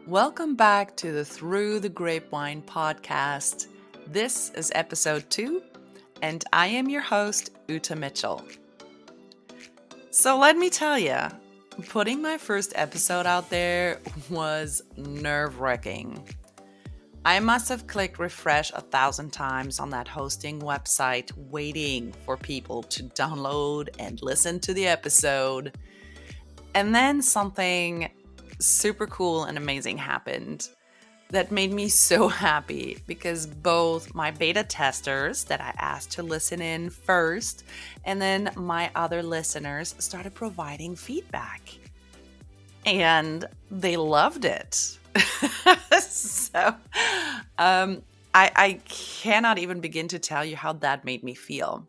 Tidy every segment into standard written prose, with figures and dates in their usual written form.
Welcome back to the Through the Grapevine podcast. This is episode 2, and I am your host, Uta Mitchell. So let me tell you, putting my first episode out there was nerve-wracking. I must have clicked refresh 1,000 times on that hosting website, waiting for people to download and listen to the episode. And then something super cool and amazing happened that made me so happy because both my beta testers that I asked to listen in first and then my other listeners started providing feedback. And they loved it. so I cannot even begin to tell you how that made me feel.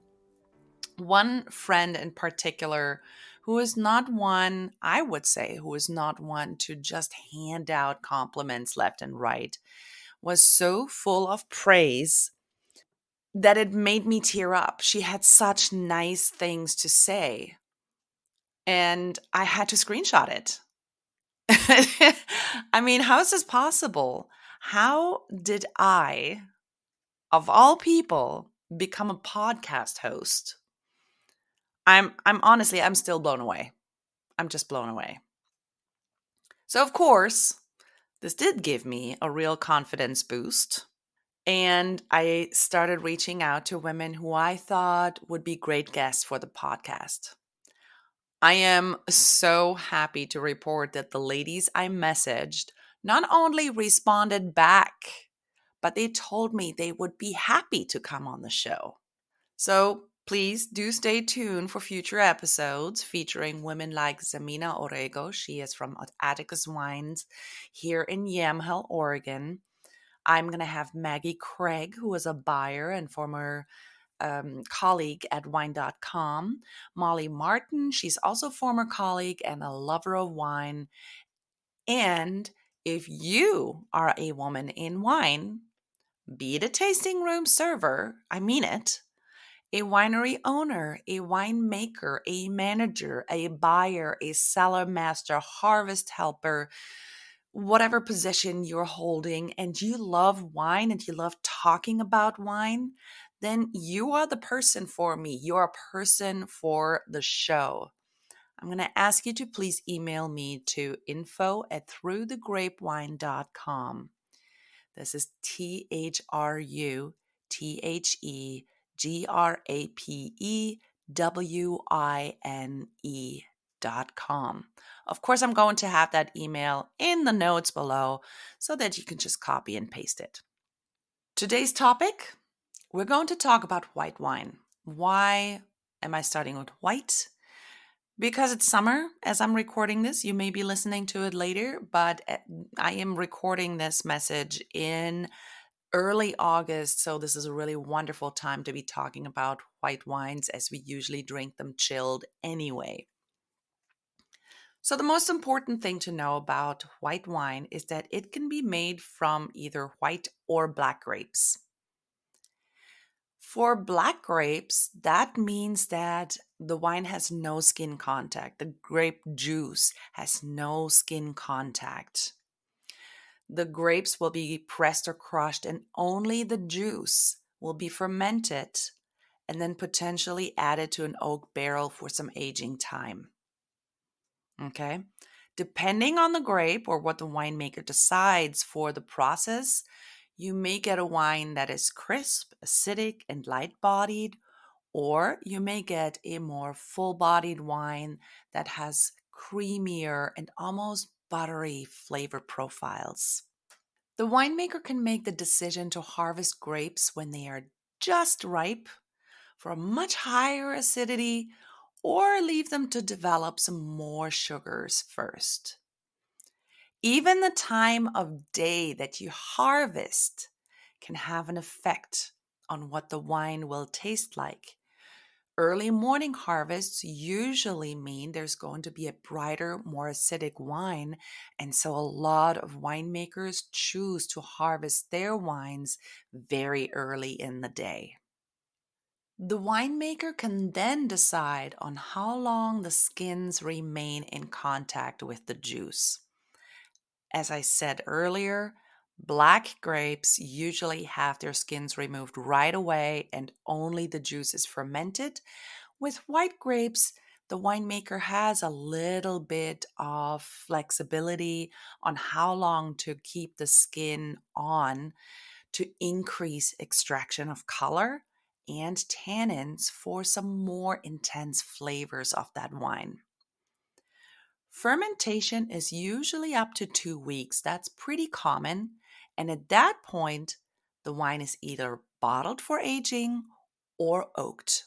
One friend in particular who is not one, I would say, who is not one to just hand out compliments left and right, was so full of praise that it made me tear up. She had such nice things to say, and I had to screenshot it. I mean, how is this possible? How did I, of all people, become a podcast host? I'm honestly, I'm still blown away. I'm just blown away. So, of course, this did give me a real confidence boost. And I started reaching out to women who I thought would be great guests for the podcast. I am so happy to report that the ladies I messaged not only responded back, but they told me they would be happy to come on the show. So please do stay tuned for future episodes featuring women like Zamina Orego. She is from Atticus Wines here in Yamhill, Oregon. I'm going to have Maggie Craig, who is a buyer and former colleague at wine.com. Molly Martin, she's also a former colleague and a lover of wine. And if you are a woman in wine, be it a tasting room server, I mean it, a winery owner, a winemaker, a manager, a buyer, a cellar master, harvest helper, whatever position you're holding, and you love wine and you love talking about wine, then you are the person for me. You're a person for the show. I'm going to ask you to please email me to info@throughthegrapewine.com. This is THRUGRAPEWINE.com. Of course, I'm going to have that email in the notes below so that you can just copy and paste it. Today's topic, we're going to talk about white wine. Why am I starting with white? Because it's summer as I'm recording this. You may be listening to it later, but I am recording this message in early August, so this is a really wonderful time to be talking about white wines as we usually drink them chilled anyway. So the most important thing to know about white wine is that it can be made from either white or black grapes. For black grapes, that means that the wine has no skin contact. The grape juice has no skin contact. The grapes will be pressed or crushed, and only the juice will be fermented and then potentially added to an oak barrel for some aging time. Okay? Depending on the grape or what the winemaker decides for the process, you may get a wine that is crisp, acidic, and light bodied, or you may get a more full bodied wine that has creamier and almost buttery flavor profiles. The winemaker can make the decision to harvest grapes when they are just ripe for a much higher acidity or leave them to develop some more sugars first. Even the time of day that you harvest can have an effect on what the wine will taste like. Early morning harvests usually mean there's going to be a brighter, more acidic wine, and so a lot of winemakers choose to harvest their wines very early in the day. The winemaker can then decide on how long the skins remain in contact with the juice. As I said earlier, black grapes usually have their skins removed right away and only the juice is fermented. With white grapes, the winemaker has a little bit of flexibility on how long to keep the skin on to increase extraction of color and tannins for some more intense flavors of that wine. Fermentation is usually up to 2 weeks. That's pretty common. And at that point, the wine is either bottled for aging or oaked.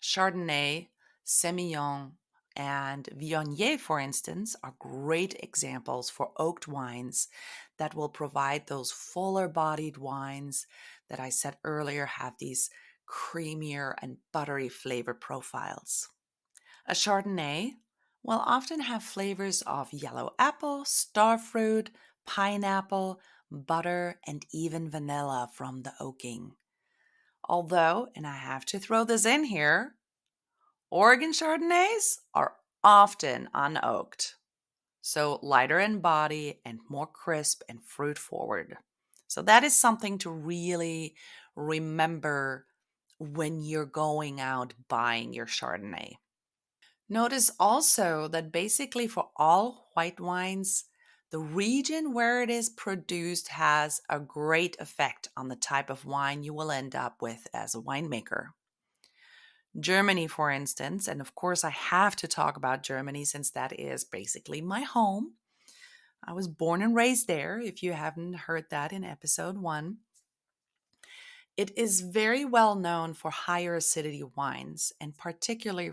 Chardonnay, Semillon, and Viognier, for instance, are great examples for oaked wines that will provide those fuller bodied wines that I said earlier have these creamier and buttery flavor profiles. A Chardonnay will often have flavors of yellow apple, starfruit, pineapple, butter, and even vanilla from the oaking. Although, and I have to throw this in here, Oregon Chardonnays are often unoaked, so lighter in body and more crisp and fruit forward. So that is something to really remember when you're going out buying your Chardonnay. Notice also that basically for all white wines, the region where it is produced has a great effect on the type of wine you will end up with as a winemaker. Germany, for instance, and of course, I have to talk about Germany since that is basically my home. I was born and raised there, if you haven't heard that in episode 1. It is very well known for higher acidity wines and particularly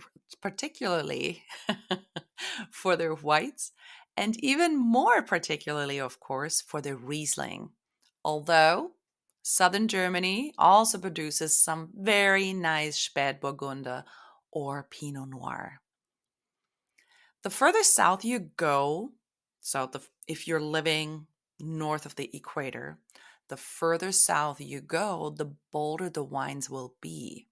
for their whites and even more particularly of course for their Riesling. Although southern Germany also produces some very nice Spätburgunder or Pinot Noir. The further south you go, if you're living north of the equator, the further south you go, the bolder the wines will be.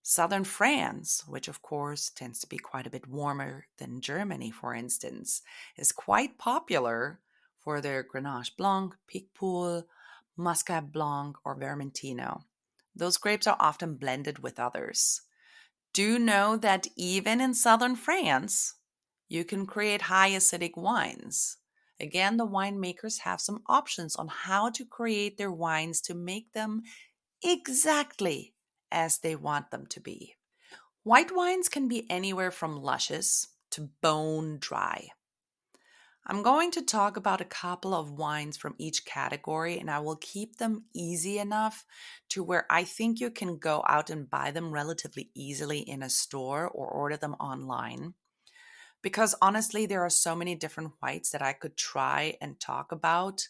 Southern France, which of course tends to be quite a bit warmer than Germany, for instance, is quite popular for their Grenache Blanc, Picpoul, Muscat Blanc, or Vermentino. Those grapes are often blended with others. Do know that even in southern France, you can create high acidic wines. Again, the winemakers have some options on how to create their wines to make them exactly as they want them to be. White wines can be anywhere from luscious to bone dry. I'm going to talk about a couple of wines from each category, and I will keep them easy enough to where I think you can go out and buy them relatively easily in a store or order them online. Because honestly, there are so many different whites that I could try and talk about,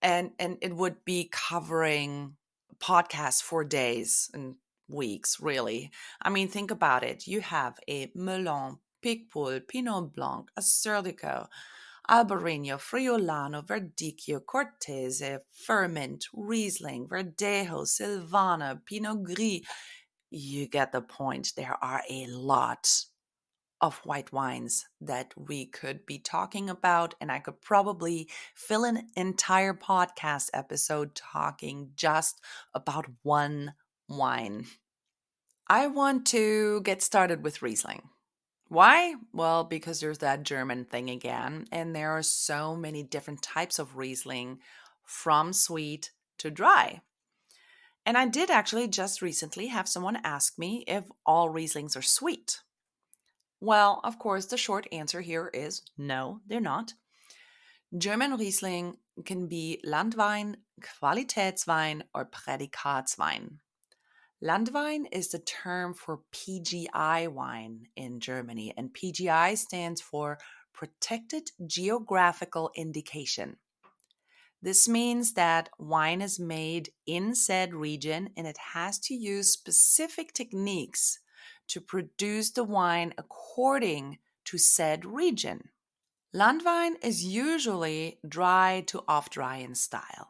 and it would be covering podcasts for days and weeks, really. I mean, think about it. You have a Melon, Picpoul, Pinot Blanc, Assyrtiko, Albarino, Friulano, Verdicchio, Cortese, Ferment, Riesling, Verdejo, Silvana, Pinot Gris. You get the point. There are a lot of white wines that we could be talking about, and I could probably fill an entire podcast episode talking just about one wine. I want to get started with Riesling. Why? Well, because there's that German thing again, and there are so many different types of Riesling from sweet to dry. And I did actually just recently have someone ask me if all Rieslings are sweet. Well, of course, the short answer here is no, they're not. German Riesling can be Landwein, Qualitätswein, or Prädikatswein. Landwein is the term for PGI wine in Germany, and PGI stands for Protected Geographical Indication. This means that wine is made in said region and it has to use specific techniques to produce the wine according to said region. Landwein is usually dry to off-dry in style.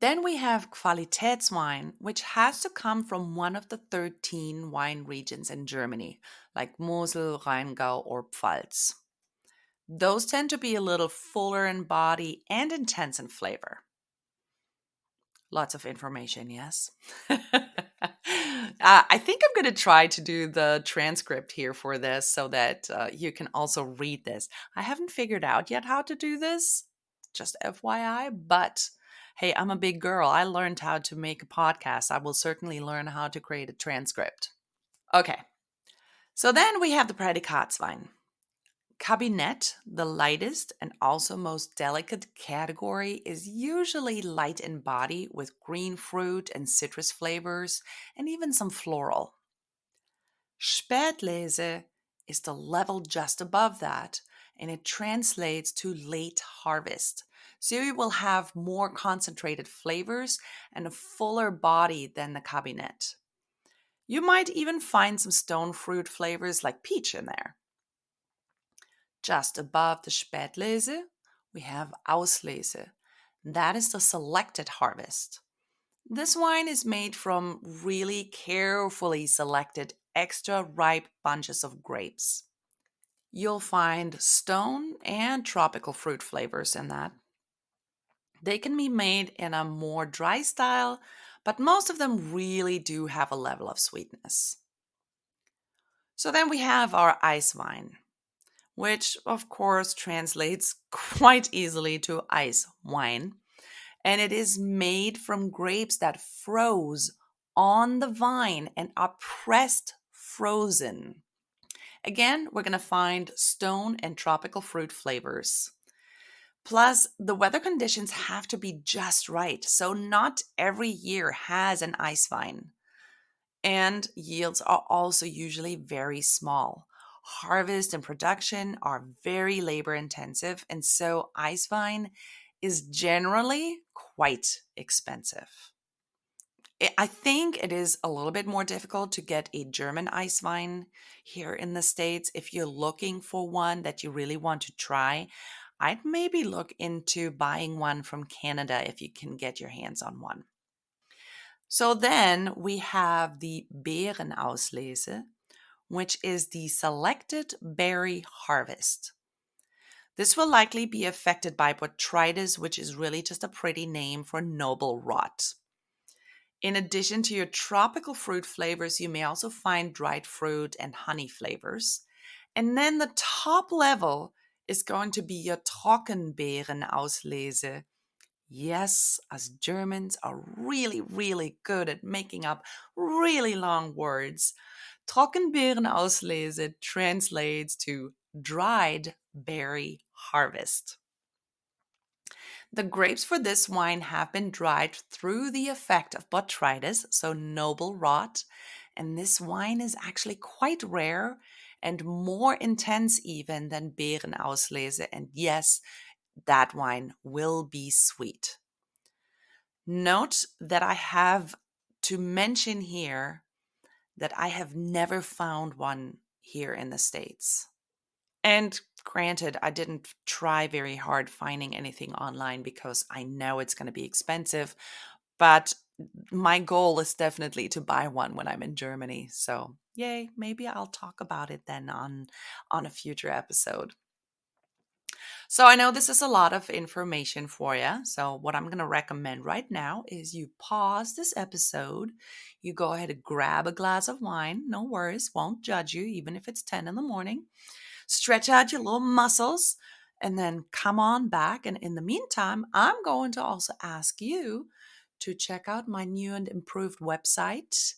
Then we have Qualitätswein, which has to come from one of the 13 wine regions in Germany, like Mosel, Rheingau, or Pfalz. Those tend to be a little fuller in body and intense in flavor. Lots of information, yes. I think I'm going to try to do the transcript here for this so that you can also read this. I haven't figured out yet how to do this, just FYI, but hey, I'm a big girl. I learned how to make a podcast. I will certainly learn how to create a transcript. Okay, so then we have the Prädikatswein. Cabinet, the lightest and also most delicate category, is usually light in body with green fruit and citrus flavors and even some floral. Spätlese is the level just above that, and it translates to late harvest. So you will have more concentrated flavors and a fuller body than the Cabinet. You might even find some stone fruit flavors like peach in there. Just above the Spätlese, we have Auslese. That is the selected harvest. This wine is made from really carefully selected extra ripe bunches of grapes. You'll find stone and tropical fruit flavors in that. They can be made in a more dry style, but most of them really do have a level of sweetness. So then we have our ice wine, which of course translates quite easily to ice wine. And it is made from grapes that froze on the vine and are pressed frozen. Again, we're going to find stone and tropical fruit flavors. Plus, the weather conditions have to be just right, so not every year has an ice vine. And yields are also usually very small. Harvest and production are very labor intensive, and so ice vine is generally quite expensive. I think it is a little bit more difficult to get a German ice wine here in the States. If you're looking for one that you really want to try, I'd maybe look into buying one from Canada if you can get your hands on one. So then we have the Beerenauslese, which is the selected berry harvest. This will likely be affected by botrytis, which is really just a pretty name for noble rot. In addition to your tropical fruit flavors, you may also find dried fruit and honey flavors. And then the top level is going to be your Trockenbeerenauslese. Yes, us Germans are really, really good at making up really long words. Trockenbeerenauslese translates to dried berry harvest. The grapes for this wine have been dried through the effect of botrytis, so noble rot, and this wine is actually quite rare and more intense even than Beerenauslese, and yes, that wine will be sweet. Note that I have to mention here that I have never found one here in the States. And granted, I didn't try very hard finding anything online because I know it's going to be expensive, but my goal is definitely to buy one when I'm in Germany. So, yay, maybe I'll talk about it then on a future episode. So, I know this is a lot of information for you. So, what I'm going to recommend right now is you pause this episode. You go ahead and grab a glass of wine. No worries, won't judge you, even if it's 10 in the morning. Stretch out your little muscles and then come on back. And in the meantime, I'm going to also ask you to check out my new and improved website.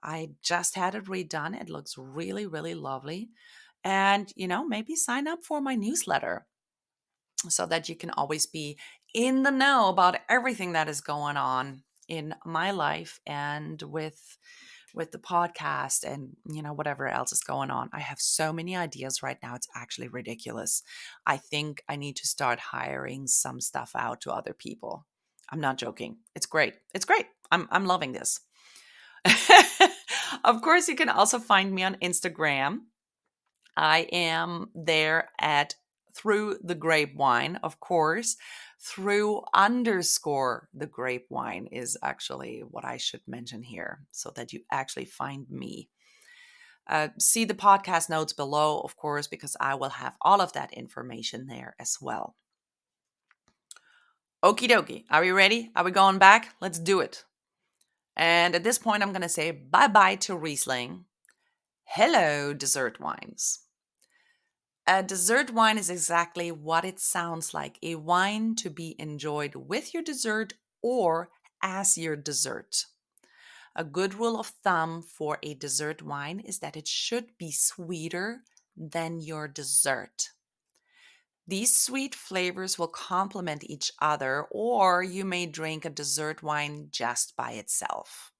I just had it redone. It looks really, really lovely. And, maybe sign up for my newsletter so that you can always be in the know about everything that is going on in my life and with the podcast and whatever else is going on. I have so many ideas right now, it's actually ridiculous. I think I need to start hiring some stuff out to other people. I'm not joking. It's great. It's great. I'm loving this. Of course, you can also find me on Instagram. I am there at through the grape wine, of course. Through_ the grape wine is actually what I should mention here so that you actually find me. See the podcast notes below, of course, because I will have all of that information there as well. Okie dokie. Are we ready? Are we going back? Let's do it. And at this point, I'm going to say bye bye to Riesling. Hello, dessert wines. A dessert wine is exactly what it sounds like, a wine to be enjoyed with your dessert or as your dessert. A good rule of thumb for a dessert wine is that it should be sweeter than your dessert. These sweet flavors will complement each other, or you may drink a dessert wine just by itself.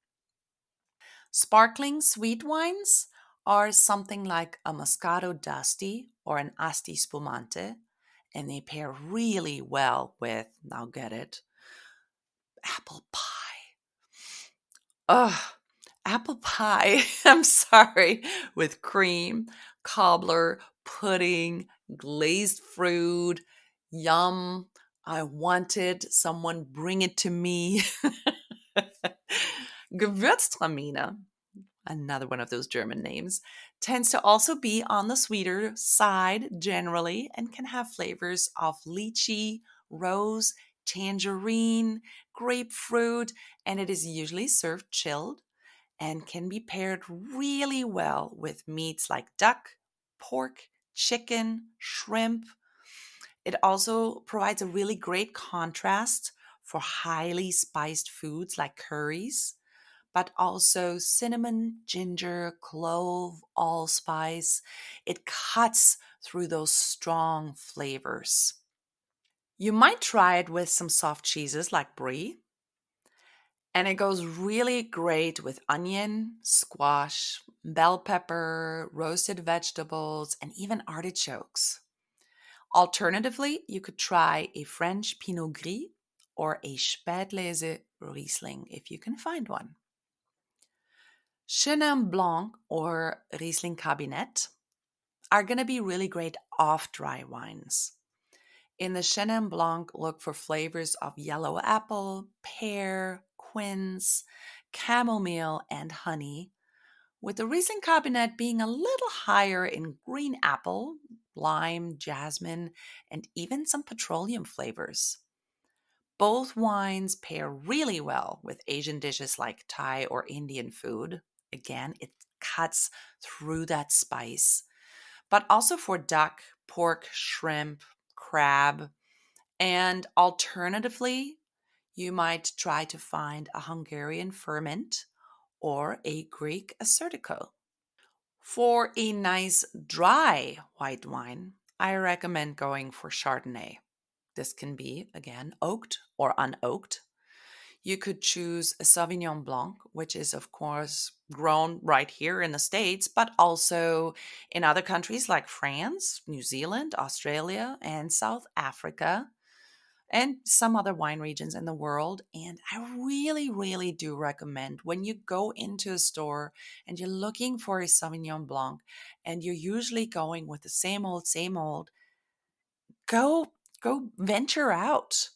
Sparkling sweet wines are something like a Moscato d'Asti or an Asti Spumante, and they pair really well with, now get it, apple pie. Ugh, apple pie, I'm sorry, with cream, cobbler, pudding, glazed fruit. Yum. I want it. Someone bring it to me. Gewürztraminer, another one of those German names, tends to also be on the sweeter side generally and can have flavors of lychee, rose, tangerine, grapefruit, and it is usually served chilled and can be paired really well with meats like duck, pork, chicken, shrimp. It also provides a really great contrast for highly spiced foods like curries, but also cinnamon, ginger, clove, allspice. It cuts through those strong flavors. You might try it with some soft cheeses like brie, and it goes really great with onion, squash, bell pepper, roasted vegetables, and even artichokes. Alternatively, you could try a French Pinot Gris or a Spätlese Riesling if you can find one. Chenin Blanc or Riesling Cabinet are going to be really great off-dry wines. In the Chenin Blanc, look for flavors of yellow apple, pear, quince, chamomile, and honey, with the Riesling Cabinet being a little higher in green apple, lime, jasmine, and even some petroleum flavors. Both wines pair really well with Asian dishes like Thai or Indian food. Again, it cuts through that spice, but also for duck, pork, shrimp, crab, and alternatively, you might try to find a Hungarian ferment or a Greek Assyrtiko. For a nice dry white wine, I recommend going for Chardonnay. This can be, again, oaked or unoaked. You could choose a Sauvignon Blanc, which is, of course, grown right here in the States, but also in other countries like France, New Zealand, Australia, and South Africa, and some other wine regions in the world. And I really, really do recommend when you go into a store and you're looking for a Sauvignon Blanc and you're usually going with the same old, go venture out,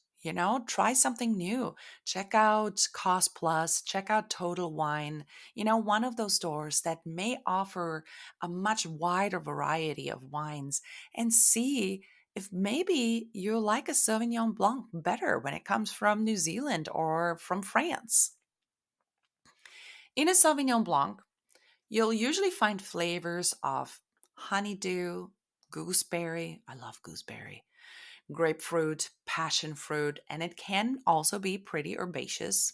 try something new. Check out Cost Plus, check out Total Wine, one of those stores that may offer a much wider variety of wines, and see if maybe you like a Sauvignon Blanc better when it comes from New Zealand or from France. In a Sauvignon Blanc, you'll usually find flavors of honeydew, gooseberry. I love gooseberry, grapefruit, passion fruit, and it can also be pretty herbaceous.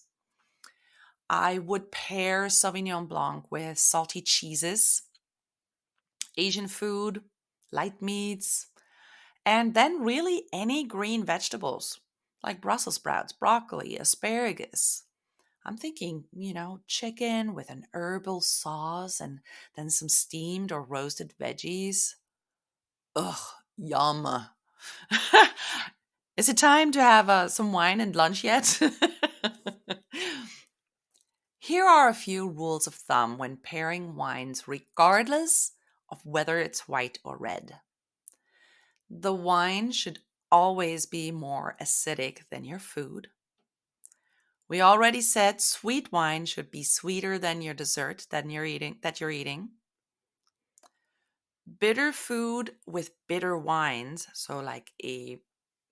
I would pair Sauvignon Blanc with salty cheeses, Asian food, light meats, and then really any green vegetables like Brussels sprouts, broccoli, asparagus. I'm thinking, chicken with an herbal sauce and then some steamed or roasted veggies. Ugh, yum. Is it time to have some wine and lunch yet? Here are a few rules of thumb when pairing wines, regardless of whether it's white or red. The wine should always be more acidic than your food. We already said sweet wine should be sweeter than your dessert that you're eating. Bitter food with bitter wines, so like a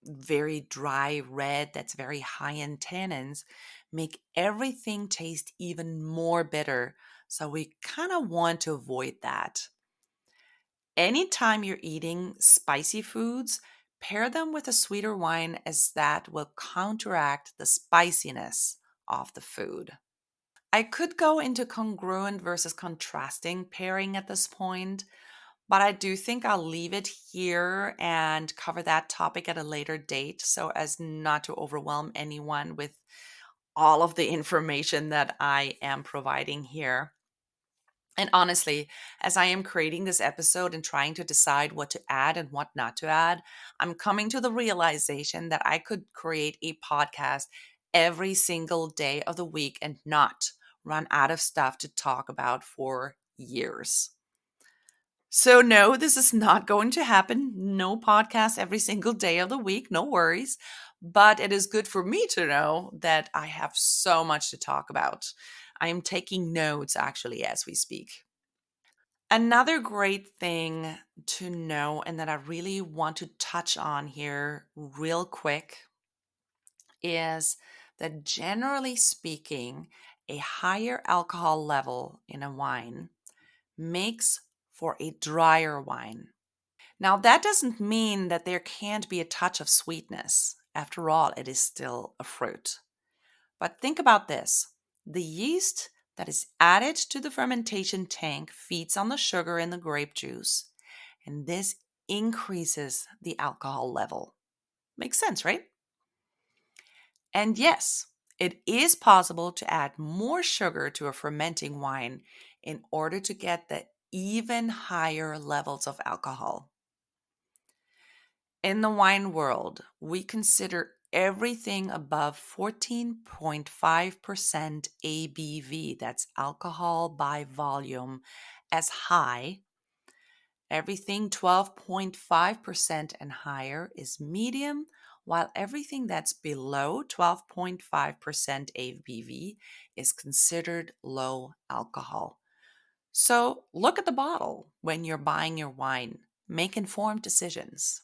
very dry red that's very high in tannins, make everything taste even more bitter. So we kind of want to avoid that. Anytime you're eating spicy foods, pair them with a sweeter wine as that will counteract the spiciness of the food. I could go into congruent versus contrasting pairing at this point, but I do think I'll leave it here and cover that topic at a later date so as not to overwhelm anyone with all of the information that I am providing here. And honestly, as I am creating this episode and trying to decide what to add and what not to add, I'm coming to the realization that I could create a podcast every single day of the week and not run out of stuff to talk about for years. So, no, this is not going to happen. No podcast every single day of the week. No worries. But it is good for me to know that I have so much to talk about. I am taking notes actually as we speak. Another great thing to know, and that I really want to touch on here real quick, is that generally speaking, a higher alcohol level in a wine makes for a drier wine. Now, that doesn't mean that there can't be a touch of sweetness. After all, it is still a fruit. But think about this: the yeast that is added to the fermentation tank feeds on the sugar in the grape juice, and this increases the alcohol level. Makes sense, right? And yes, it is possible to add more sugar to a fermenting wine in order to get the even higher levels of alcohol. In the wine world, we consider everything above 14.5% ABV, that's alcohol by volume, as high. Everything 12.5% and higher is medium, while everything that's below 12.5% ABV is considered low alcohol. So look at the bottle when you're buying your wine. Make informed decisions.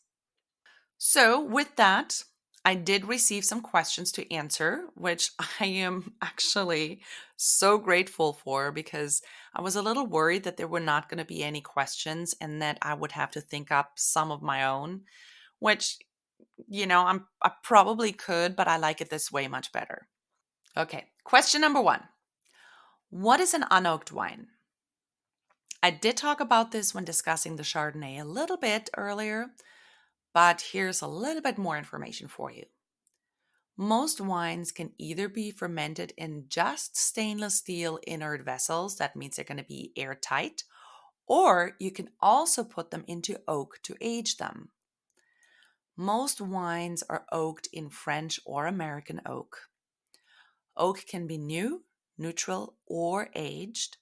So, with that, I did receive some questions to answer, which I am actually so grateful for because I was a little worried that there were not going to be any questions and that I would have to think up some of my own, which, I probably could, but I like it this way much better. Okay, question number one: what is an unoaked wine? I did talk about this when discussing the Chardonnay a little bit earlier, but here's a little bit more information for you. Most wines can either be fermented in just stainless steel inert vessels, that means they're going to be airtight, or you can also put them into oak to age them. Most wines are oaked in French or American oak. Oak can be new, neutral, or aged,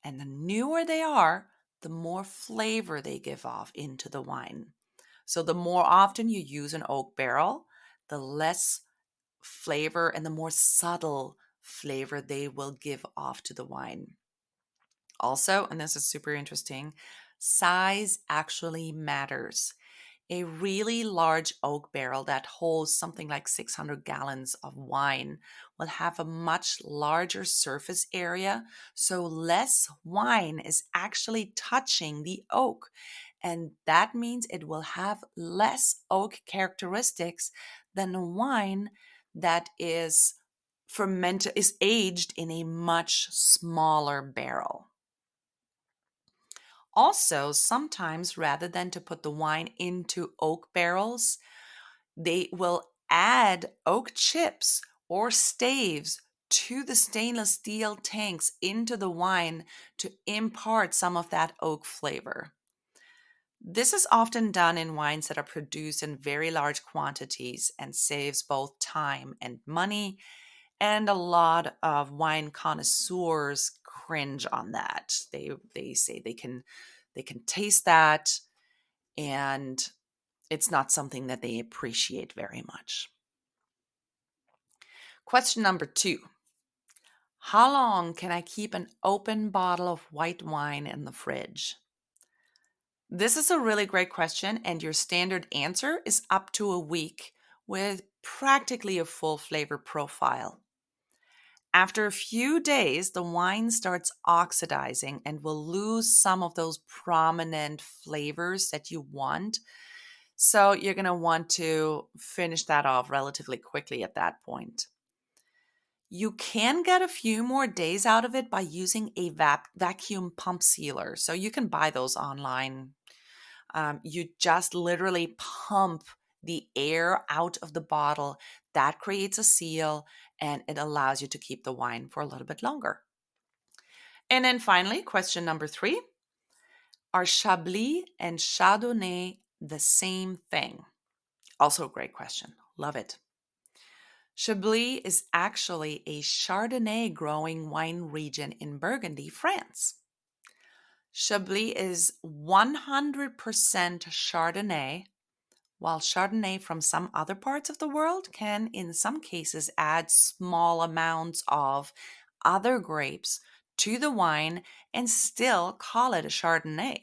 and the newer they are, the more flavor they give off into the wine. So the more often you use an oak barrel, the less flavor and the more subtle flavor they will give off to the wine. Also, and this is super interesting, size actually matters. A really large oak barrel that holds something like 600 gallons of wine will have a much larger surface area, so less wine is actually touching the oak. And that means it will have less oak characteristics than a wine that is fermented, is aged in a much smaller barrel. Also, sometimes rather than to put the wine into oak barrels, they will add oak chips or staves to the stainless steel tanks into the wine to impart some of that oak flavor. This is often done in wines that are produced in very large quantities and saves both time and money. And a lot of wine connoisseurs cringe on that. They say they can taste that, and it's not something that they appreciate very much. Question number two: how long can I keep an open bottle of white wine in the fridge? This is a really great question, and your standard answer is up to a week with practically a full flavor profile. After a few days, the wine starts oxidizing and will lose some of those prominent flavors that you want. So you're going to want to finish that off relatively quickly at that point. You can get a few more days out of it by using a vacuum pump sealer. So you can buy those online. You just literally pump the air out of the bottle. That creates a seal and it allows you to keep the wine for a little bit longer. And then finally, question number 3. Are Chablis and Chardonnay the same thing? Also a great question. Love it. Chablis is actually a Chardonnay growing wine region in Burgundy, France. Chablis is 100% Chardonnay, while Chardonnay from some other parts of the world can, in some cases, add small amounts of other grapes to the wine and still call it a Chardonnay.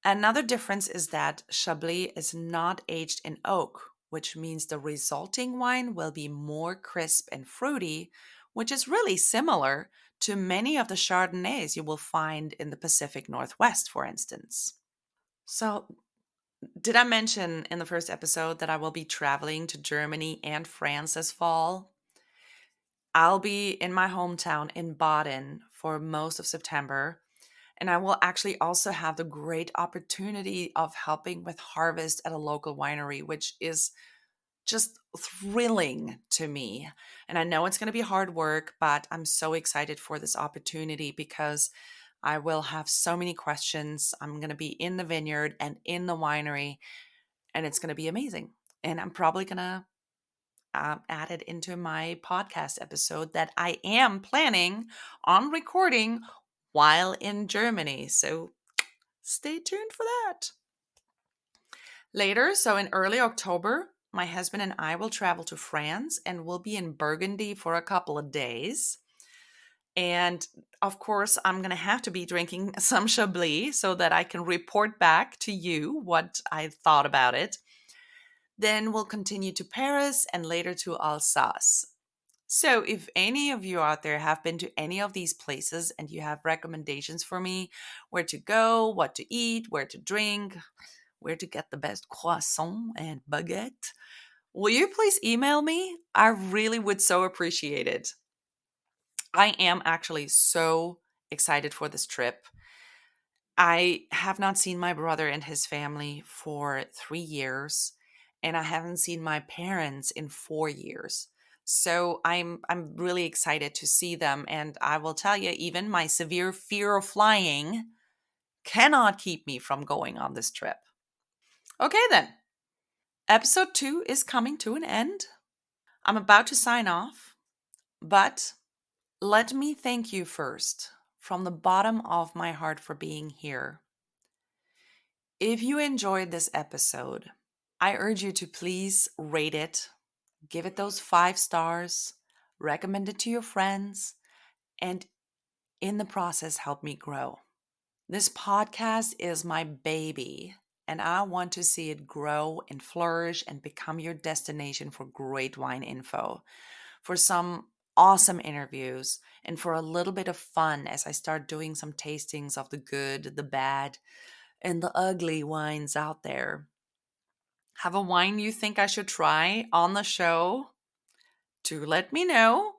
Another difference is that Chablis is not aged in oak, which means the resulting wine will be more crisp and fruity, which is really similar to many of the Chardonnays you will find in the Pacific Northwest, for instance. So, did I mention in the first episode that I will be traveling to Germany and France this fall? I'll be in my hometown in Baden for most of September. And I will actually also have the great opportunity of helping with harvest at a local winery, which is just thrilling to me. And I know it's going to be hard work, but I'm so excited for this opportunity because I will have so many questions. I'm going to be in the vineyard and in the winery, and it's going to be amazing. And I'm probably going to add it into my podcast episode that I am planning on recording while in Germany. So stay tuned for that. Later, so in early October, my husband and I will travel to France and we'll be in Burgundy for a couple of days. And of course, I'm going to have to be drinking some Chablis so that I can report back to you what I thought about it. Then we'll continue to Paris and later to Alsace. So, if any of you out there have been to any of these places and you have recommendations for me, where to go, what to eat, where to drink, where to get the best croissant and baguette, will you please email me? I really would so appreciate it. I am actually so excited for this trip. I have not seen my brother and his family for 3 years, and I haven't seen my parents in 4 years. So I'm really excited to see them. And I will tell you, even my severe fear of flying cannot keep me from going on this trip. Okay, then. Episode 2 is coming to an end. I'm about to sign off, but let me thank you first from the bottom of my heart for being here. If you enjoyed this episode, I urge you to please rate it, give it those 5 stars, recommend it to your friends, and in the process, help me grow. This podcast is my baby, and I want to see it grow and flourish and become your destination for great wine info, for some awesome interviews, and for a little bit of fun as I start doing some tastings of the good, the bad, and the ugly wines out there. Have a wine you think I should try on the show? To let me know.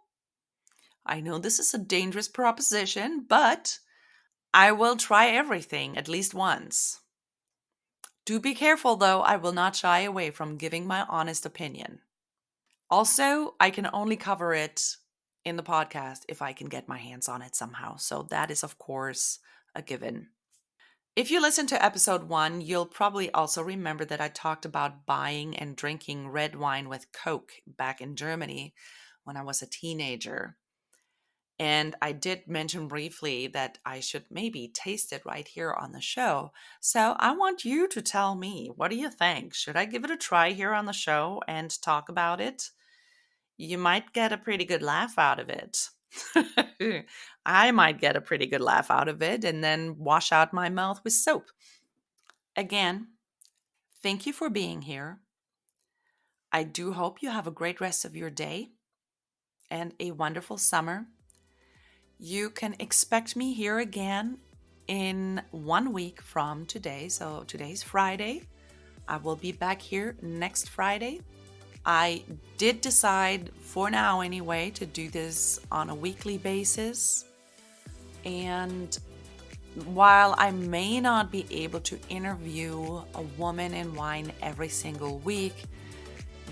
I know this is a dangerous proposition, but I will try everything at least once. Do be careful though, I will not shy away from giving my honest opinion. Also, I can only cover it in the podcast if I can get my hands on it somehow. So that is, of course, a given. If you listen to episode 1, you'll probably also remember that I talked about buying and drinking red wine with Coke back in Germany when I was a teenager. And I did mention briefly that I should maybe taste it right here on the show. So I want you to tell me, what do you think? Should I give it a try here on the show and talk about it? You might get a pretty good laugh out of it. I might get a pretty good laugh out of it and then wash out my mouth with soap. Again, thank you for being here. I do hope you have a great rest of your day and a wonderful summer. You can expect me here again in 1 week from today. So today's Friday. I will be back here next Friday. I did decide, for now anyway, to do this on a weekly basis. And while I may not be able to interview a woman in wine every single week,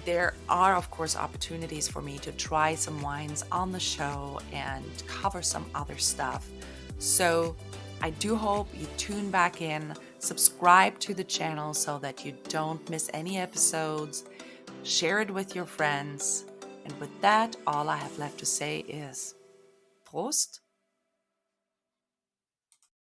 there are, of course, opportunities for me to try some wines on the show and cover some other stuff. So I do hope you tune back in, subscribe to the channel so that you don't miss any episodes, share it with your friends. And with that, all I have left to say is Prost